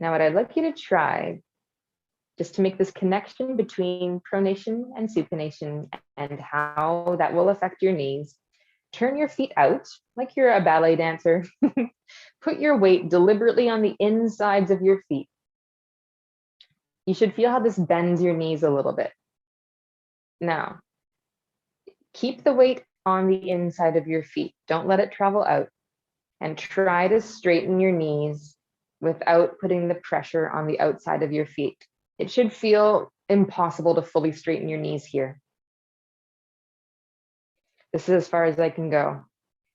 Now, what I'd like you to try, just to make this connection between pronation and supination and how that will affect your knees, turn your feet out like you're a ballet dancer. Put your weight deliberately on the insides of your feet. You should feel how this bends your knees a little bit. Now, keep the weight on the inside of your feet. Don't let it travel out. And try to straighten your knees without putting the pressure on the outside of your feet. It should feel impossible to fully straighten your knees here. This is as far as I can go.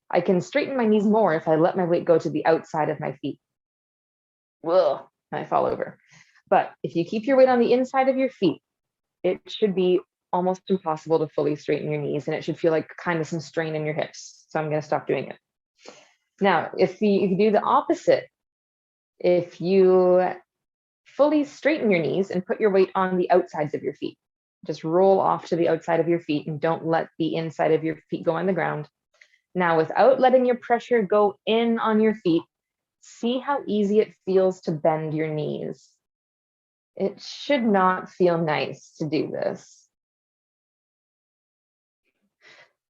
I can straighten my knees more if I let my weight go to the outside of my feet. Whoa, I fall over. But if you keep your weight on the inside of your feet, it should be almost impossible to fully straighten your knees, and it should feel like kind of some strain in your hips. So I'm going to stop doing it. Now, if you do the opposite, if you fully straighten your knees and put your weight on the outsides of your feet, just roll off to the outside of your feet and don't let the inside of your feet go on the ground. Now, without letting your pressure go in on your feet, see how easy it feels to bend your knees. It should not feel nice to do this.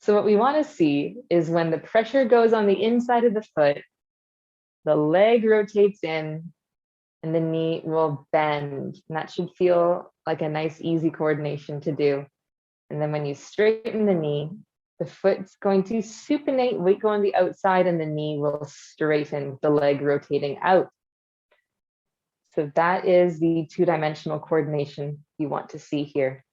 So what we want to see is when the pressure goes on the inside of the foot, the leg rotates in and the knee will bend. And that should feel like a nice, easy coordination to do. And then when you straighten the knee, the foot's going to supinate, weight go on the outside, and the knee will straighten, the leg rotating out. So that is the two-dimensional coordination you want to see here.